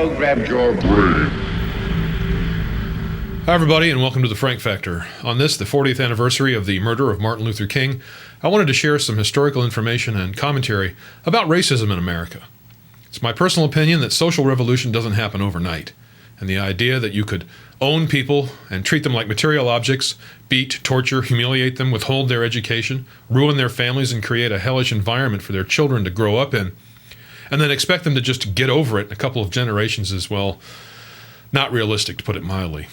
tomorrow grabbed your brain. Hi everybody, and welcome to the Frank Factor. On this, the 40th anniversary of the murder of Martin Luther King, I wanted to share some historical information and commentary about racism in America. It's my personal opinion that social revolution doesn't happen overnight, and the idea that you could own people and treat them like material objects, beat, torture, humiliate them, withhold their education, ruin their families, and create a hellish environment for their children to grow up in, and then expect them to just get over it in a couple of generations is, well, not realistic, to put it mildly.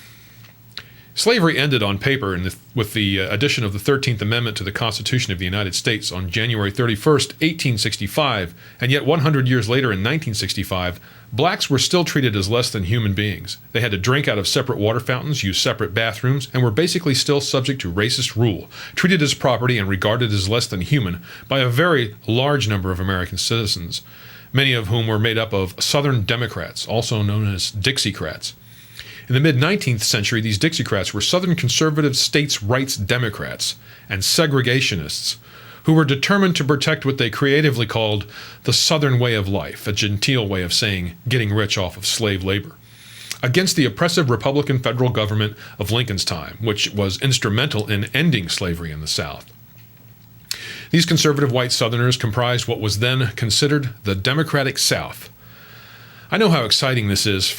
Slavery ended on paper with the addition of the 13th Amendment to the Constitution of the United States on January 31st, 1865, and yet 100 years later in 1965, blacks were still treated as less than human beings. They had to drink out of separate water fountains, use separate bathrooms, and were basically still subject to racist rule, treated as property and regarded as less than human by a very large number of American citizens, many of whom were made up of Southern Democrats, also known as Dixiecrats. In the mid-19th century, these Dixiecrats were Southern conservative states' rights Democrats and segregationists who were determined to protect what they creatively called the Southern way of life, a genteel way of saying getting rich off of slave labor, against the oppressive Republican federal government of Lincoln's time, which was instrumental in ending slavery in the South. These conservative white Southerners comprised what was then considered the Democratic South. I know how exciting this is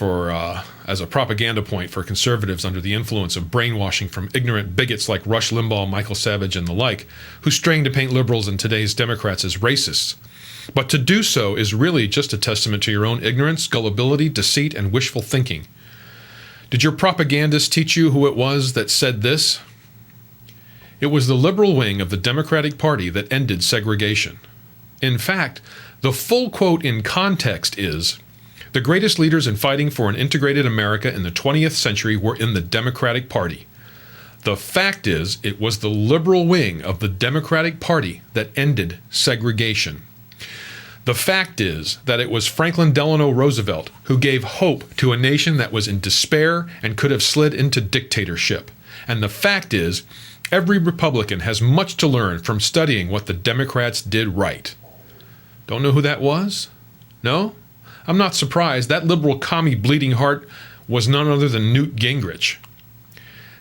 as a propaganda point for conservatives under the influence of brainwashing from ignorant bigots like Rush Limbaugh, Michael Savage, and the like, who strain to paint liberals and today's Democrats as racists. But to do so is really just a testament to your own ignorance, gullibility, deceit, and wishful thinking. Did your propagandists teach you who it was that said this? It was the liberal wing of the Democratic Party that ended segregation. In fact, the full quote in context is, "The greatest leaders in fighting for an integrated America in the 20th century were in the Democratic Party." The fact is, it was the liberal wing of the Democratic Party that ended segregation. The fact is that it was Franklin Delano Roosevelt who gave hope to a nation that was in despair and could have slid into dictatorship. And the fact is, every Republican has much to learn from studying what the Democrats did right. Don't know who that was? No? I'm not surprised. That liberal commie bleeding heart was none other than Newt Gingrich.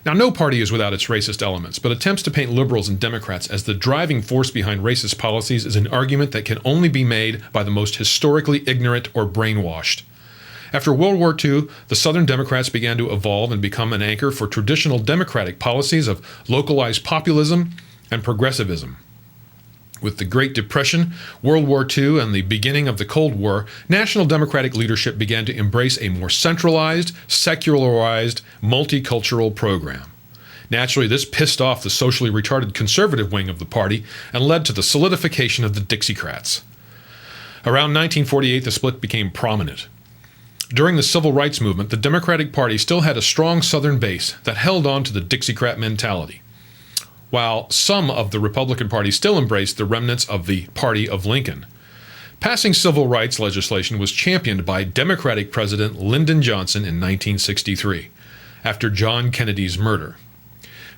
Now, no party is without its racist elements, but attempts to paint liberals and Democrats as the driving force behind racist policies is an argument that can only be made by the most historically ignorant or brainwashed. After World War II, the Southern Democrats began to evolve and become an anchor for traditional Democratic policies of localized populism and progressivism. With the Great Depression, World War II, and the beginning of the Cold War, National Democratic leadership began to embrace a more centralized, secularized, multicultural program. Naturally, this pissed off the socially retarded conservative wing of the party and led to the solidification of the Dixiecrats. Around 1948, the split became prominent. During the Civil Rights Movement, the Democratic Party still had a strong Southern base that held on to the Dixiecrat mentality, while some of the Republican Party still embraced the remnants of the Party of Lincoln. Passing civil rights legislation was championed by Democratic President Lyndon Johnson in 1963, after John Kennedy's murder.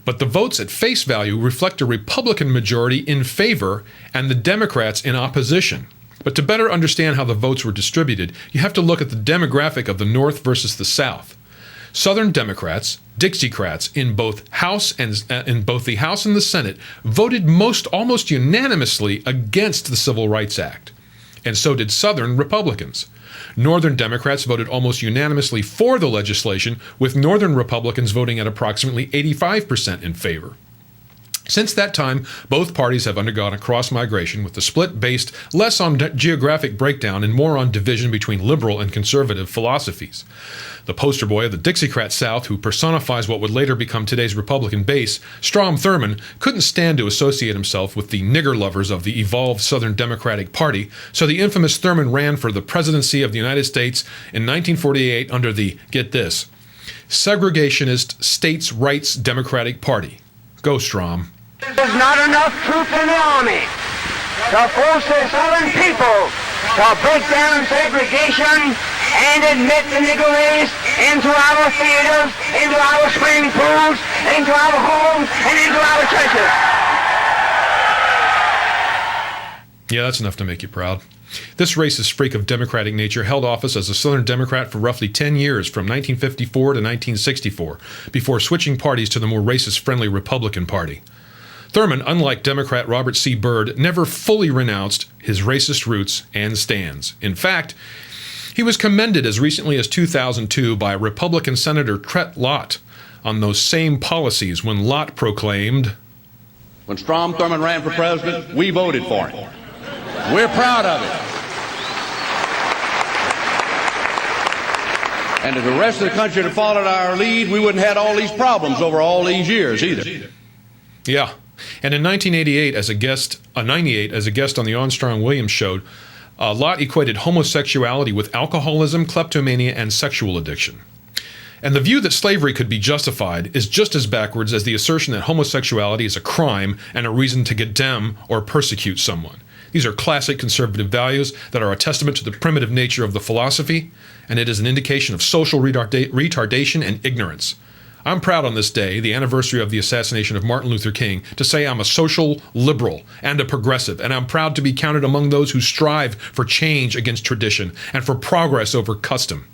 But the votes at face value reflect a Republican majority in favor and the Democrats in opposition. But to better understand how the votes were distributed, you have to look at the demographic of the North versus the South. Southern Democrats, Dixiecrats, in both the House and the Senate, voted almost unanimously against the Civil Rights Act, and so did Southern Republicans. Northern Democrats voted almost unanimously for the legislation, with Northern Republicans voting at approximately 85% in favor. Since that time, both parties have undergone a cross-migration, with the split based less on geographic breakdown and more on division between liberal and conservative philosophies. The poster boy of the Dixiecrat South, who personifies what would later become today's Republican base, Strom Thurmond, couldn't stand to associate himself with the nigger lovers of the evolved Southern Democratic Party, so the infamous Thurmond ran for the presidency of the United States in 1948 under the, get this, segregationist States' Rights Democratic Party. Go, Strom. There's not enough troops in the army to force the Southern people to break down segregation and admit the Negro race into our theaters, into our swimming pools, into our homes, and into our churches. Yeah, that's enough to make you proud. This racist freak of Democratic nature held office as a Southern Democrat for roughly 10 years, from 1954 to 1964, before switching parties to the more racist-friendly Republican Party. Thurman, unlike Democrat Robert C. Byrd, never fully renounced his racist roots and stands. In fact, he was commended as recently as 2002 by Republican Senator Trent Lott on those same policies when Lott proclaimed, "When Strom Thurmond ran for president, we voted for him. We're proud of it. And if the rest of the country had followed our lead, we wouldn't have had all these problems over all these years either." Yeah. And in 1988, as a guest on the Armstrong-Williams show, Lott equated homosexuality with alcoholism, kleptomania, and sexual addiction. And the view that slavery could be justified is just as backwards as the assertion that homosexuality is a crime and a reason to condemn or persecute someone. These are classic conservative values that are a testament to the primitive nature of the philosophy, and it is an indication of social retardation and ignorance. I'm proud on this day, the anniversary of the assassination of Martin Luther King, to say I'm a social liberal and a progressive, and I'm proud to be counted among those who strive for change against tradition and for progress over custom.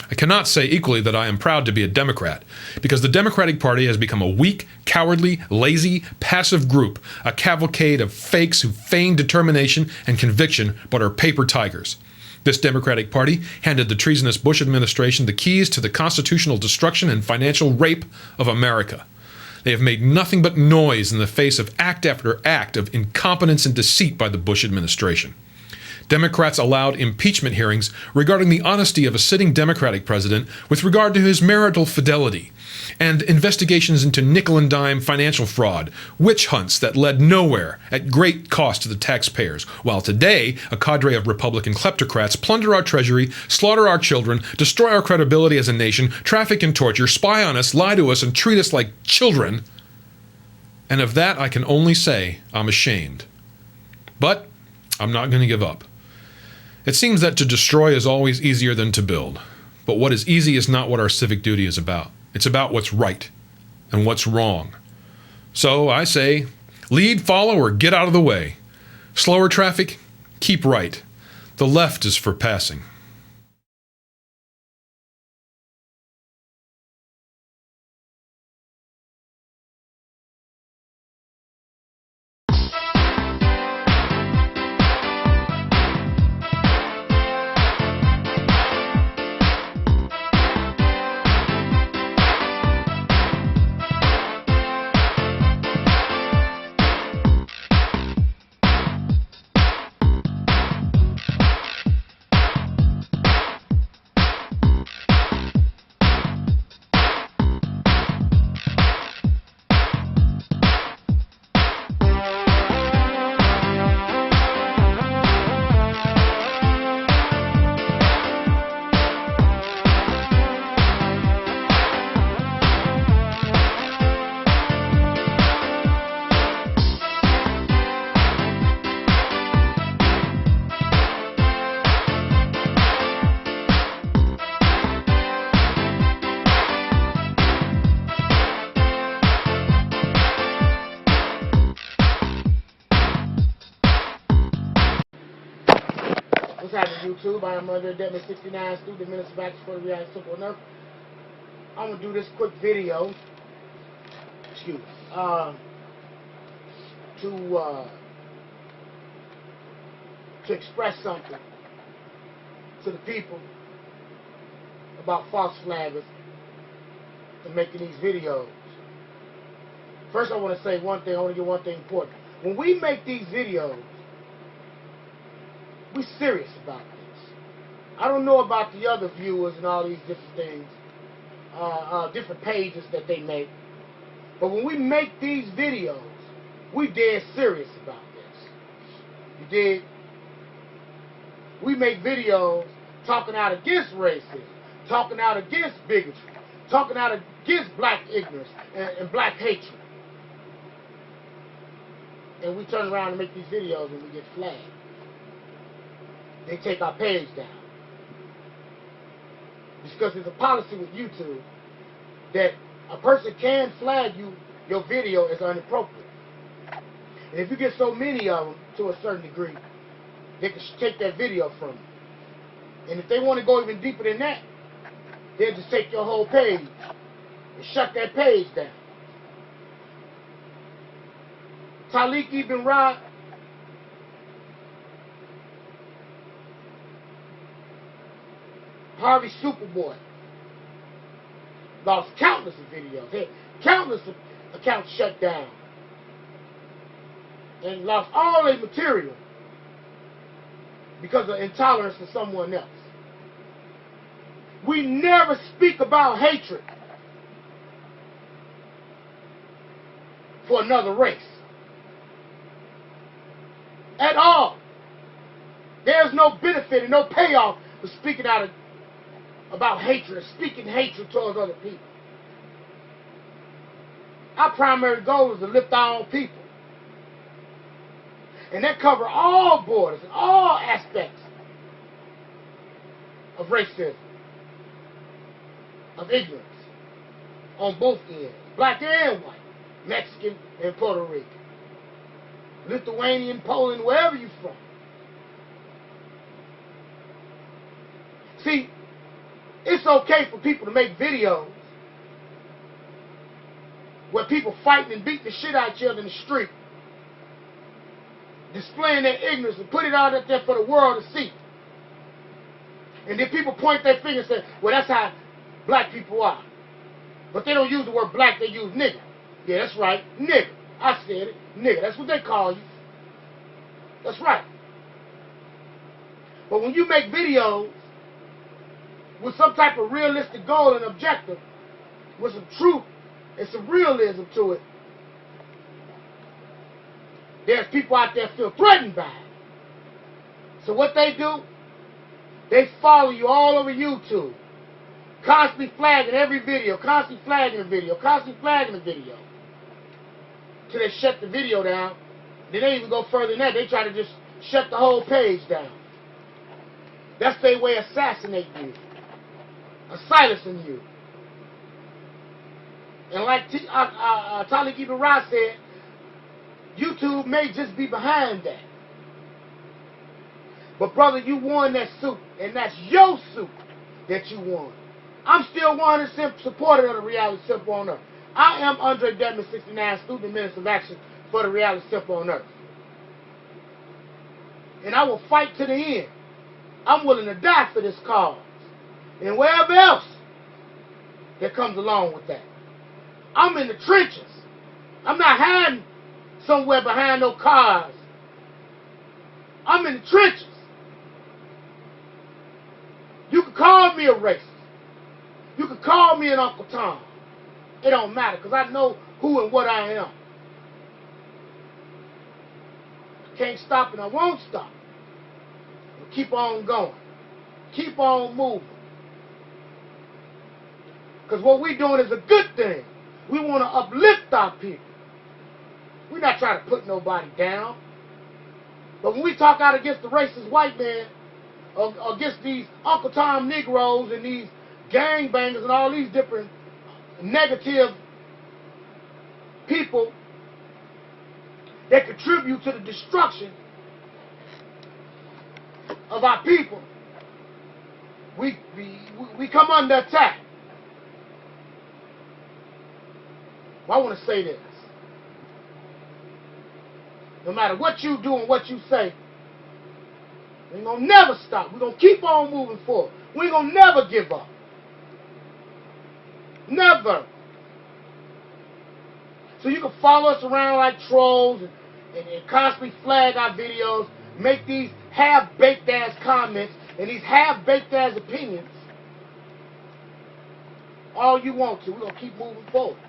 I cannot say equally that I am proud to be a Democrat, because the Democratic Party has become a weak, cowardly, lazy, passive group, a cavalcade of fakes who feign determination and conviction but are paper tigers. This Democratic Party handed the treasonous Bush administration the keys to the constitutional destruction and financial rape of America. They have made nothing but noise in the face of act after act of incompetence and deceit by the Bush administration. Democrats allowed impeachment hearings regarding the honesty of a sitting Democratic president with regard to his marital fidelity, and investigations into nickel-and-dime financial fraud, witch hunts that led nowhere at great cost to the taxpayers, while today a cadre of Republican kleptocrats plunder our treasury, slaughter our children, destroy our credibility as a nation, traffic and torture, spy on us, lie to us, and treat us like children. And of that I can only say I'm ashamed. But I'm not going to give up. It seems that to destroy is always easier than to build. But what is easy is not what our civic duty is about. It's about what's right and what's wrong. So I say, lead, follow, or get out of the way. Slower traffic, keep right. The left is for passing. What's happening, YouTube? I am under Deadman 69 student minister back for the reality simple enough. I'm gonna do this quick video. Excuse me. To express something to the people about false flaggers and making these videos. First, I want to say one thing. I want to get one thing important. When we make these videos, we're serious about this. I don't know about the other viewers and all these different things, different pages that they make. But when we make these videos, we dead serious about this. You dig? We make videos talking out against racism, talking out against bigotry, talking out against black ignorance and black hatred. And we turn around and make these videos and we get flagged. They take our page down. Because there's a policy with YouTube that a person can flag you, your video is inappropriate. And if you get so many of them to a certain degree, they can take that video from you. And if they want to go even deeper than that, they'll just take your whole page and shut that page down. Talik Ibn Rad, Harvey Superboy, lost countless of videos. Had countless of accounts shut down. And lost all their material because of intolerance to someone else. We never speak about hatred for another race. At all. There's no benefit and no payoff for speaking out about hatred or speaking hatred towards other people. Our primary goal is to lift our own people. And that covers all borders and all aspects of racism, of ignorance, on both ends, black and white, Mexican and Puerto Rican, Lithuanian, Poland, wherever you're from. See, it's okay for people to make videos where people fighting and beating the shit out of each other in the street, displaying their ignorance and put it out there for the world to see. And then people point their finger and say, well, that's how black people are. But they don't use the word black, they use nigger. Yeah, that's right, nigger. I said it, nigger. That's what they call you. That's right. But when you make videos with some type of realistic goal and objective, with some truth and some realism to it, there's people out there feel threatened by it. So what they do, they follow you all over YouTube, constantly flagging every video, constantly flagging a video, constantly flagging a video, till they shut the video down. Then they even go further than that. They try to just shut the whole page down. That's their way of assassinating you, or silencing you. And like Talik Ibn Rad said, YouTube may just be behind that. But brother, you won that suit, and that's your suit that you won. I'm still 100% supporter of the Reality Simple on Earth. I am Andre Dedman, 69, student and minister of action for the Reality Simple on Earth. And I will fight to the end. I'm willing to die for this cause. And wherever else that comes along with that. I'm in the trenches. I'm not hiding somewhere behind no cars. I'm in the trenches. You can call me a racist. You can call me an Uncle Tom. It don't matter, because I know who and what I am. I can't stop and I won't stop. I'll keep on going. Keep on moving. Because what we're doing is a good thing. We want to uplift our people. We're not trying to put nobody down. But when we talk out against the racist white man, or against these Uncle Tom Negroes and these gangbangers and all these different negative people that contribute to the destruction of our people, we come under attack. Well, I want to say this. No matter what you do and what you say, we ain't going to never stop. We're going to keep on moving forward. We ain't going to never give up. Never. So you can follow us around like trolls and constantly flag our videos, make these half-baked ass comments and these half-baked ass opinions all you want to. We're going to keep moving forward.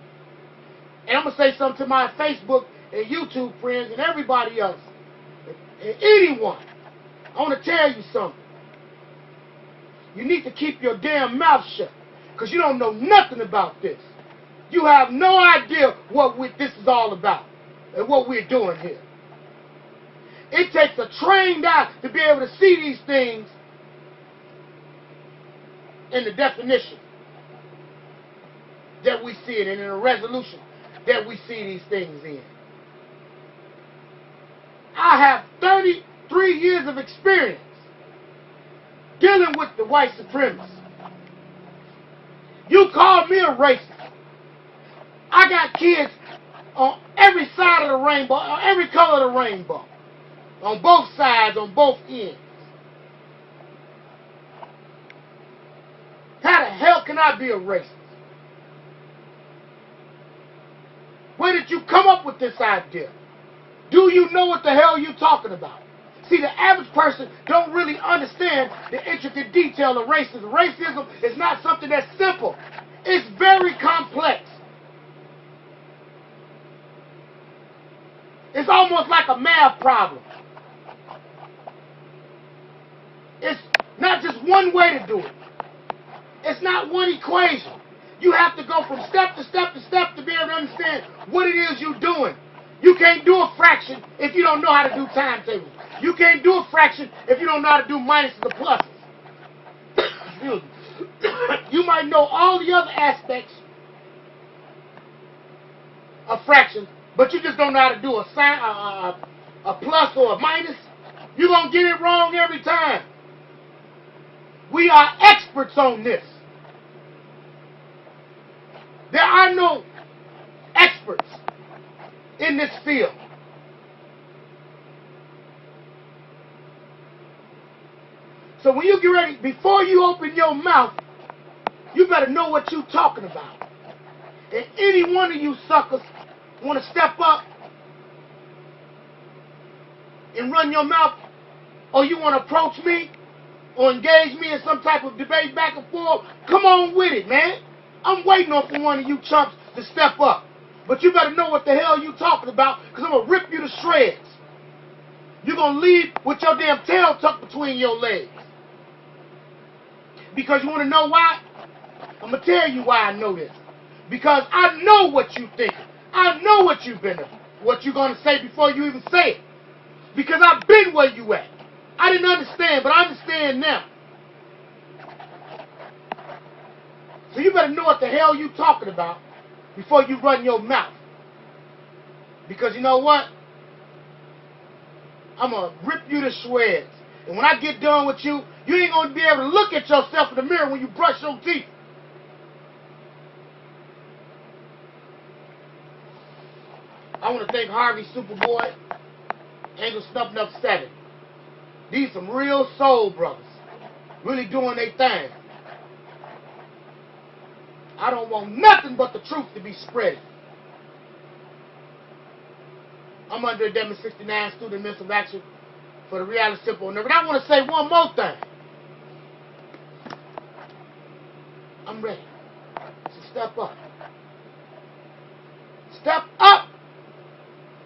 And I'm going to say something to my Facebook and YouTube friends and everybody else and anyone. I want to tell you something. You need to keep your damn mouth shut, because you don't know nothing about this. You have no idea what this is all about and what we're doing here. It takes a trained eye to be able to see these things in the definition that we see it in, and a resolution that we see these things in. I have 33 3 years of experience dealing with the white supremacists. You call me a racist. I got kids on every side of the rainbow, on every color of the rainbow. On both sides, on both ends. How the hell can I be a racist? Where did you come up with this idea? Do you know what the hell you're talking about? See, the average person don't really understand the intricate detail of racism. Racism is not something that's simple. It's very complex. It's almost like a math problem. It's not just one way to do it. It's not one equation. You have to go from step to step to step to be able to understand what it is you're doing. You can't do a fraction if you don't know how to do timetables. You can't do a fraction if you don't know how to do minuses or pluses. Excuse me. You might know all the other aspects of fractions, but you just don't know how to do a sign, a plus or a minus. You're going to get it wrong every time. We are experts on this. There are no experts in this field. So when you get ready, before you open your mouth, you better know what you're talking about. And any one of you suckers want to step up and run your mouth, or you want to approach me or engage me in some type of debate back and forth, come on with it, man. I'm waiting on for one of you chumps to step up. But you better know what the hell you talking about, because I'm going to rip you to shreds. You're going to leave with your damn tail tucked between your legs. Because you want to know why? I'm going to tell you why I know this. Because I know what you think. I know what you've been, what you're going to say before you even say it. Because I've been where you at. I didn't understand, but I understand now. So you better know what the hell you're talking about before you run your mouth. Because you know what? I'm going to rip you to shreds. And when I get done with you, you ain't going to be able to look at yourself in the mirror when you brush your teeth. I want to thank Harvey Superboy, Angel Snuffing Up 7. These some real soul brothers. Really doing their thing. I don't want nothing but the truth to be spread. I'm under Addendum 69, student mental action for the reality simple and everything. I want to say one more thing. I'm ready. So step up. Step up.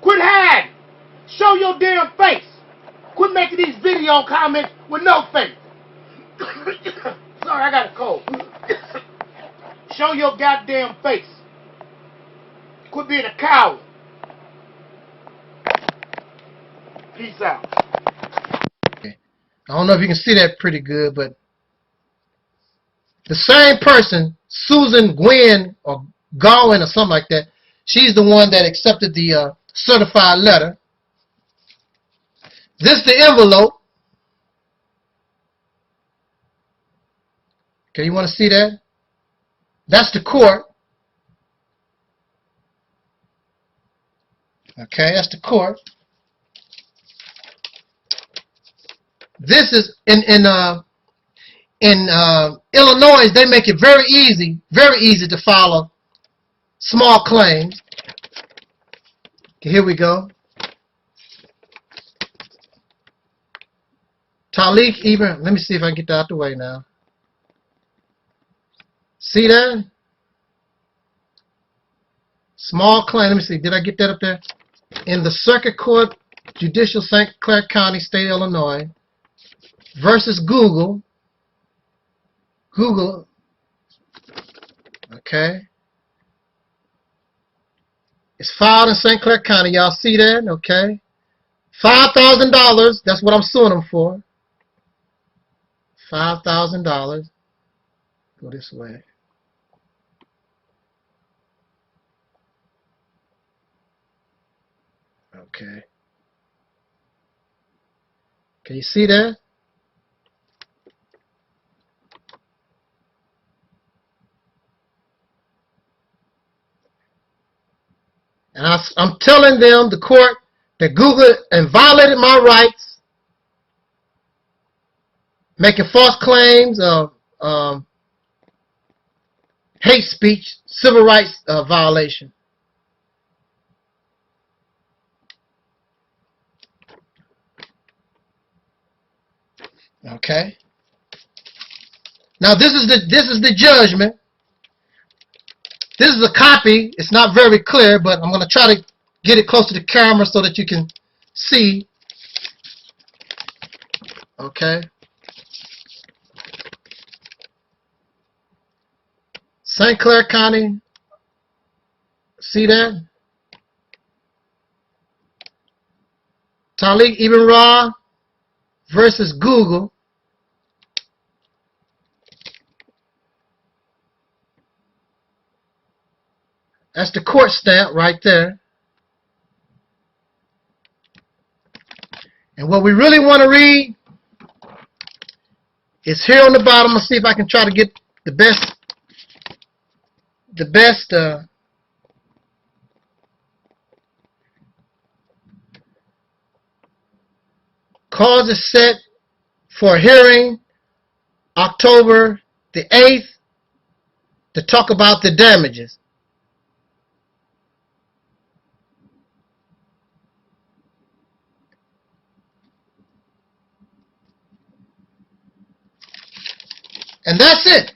Quit hiding. Show your damn face. Quit making these video comments with no face. Sorry, I got a cold. Show your goddamn face. Quit being a coward. Peace out. Okay. I don't know if you can see that pretty good, but the same person, Susan Gwen or Gowen or something like that, she's the one that accepted the certified letter. This the envelope. Okay, you want to see that? That's the court. Okay, that's the court. This is in Illinois. They make it very easy to file a small claims. Okay, here we go. Talik Ibrahim. Let me see if I can get that out the way now. See that? Small claim. Let me see. Did I get that up there? In the Circuit Court, Judicial St. Clair County, State of Illinois, versus Google. Google. Okay. It's filed in St. Clair County. Y'all see that? Okay. $5,000. That's what I'm suing them for. $5,000. Go this way. Okay. Can you see that? And I'm telling them, the court, that Google and violated my rights, making false claims of hate speech, civil rights violation. Okay. Now this is the judgment. This is a copy. It's not very clear, but I'm going to try to get it close to the camera so that you can see. Okay. St. Clair County. See that? Talik Ibn Ra versus Google. That's the court stamp right there. And what we really want to read is here on the bottom. Let's see if I can try to get the best cause is set for hearing October the 8th to talk about the damages. And that's it.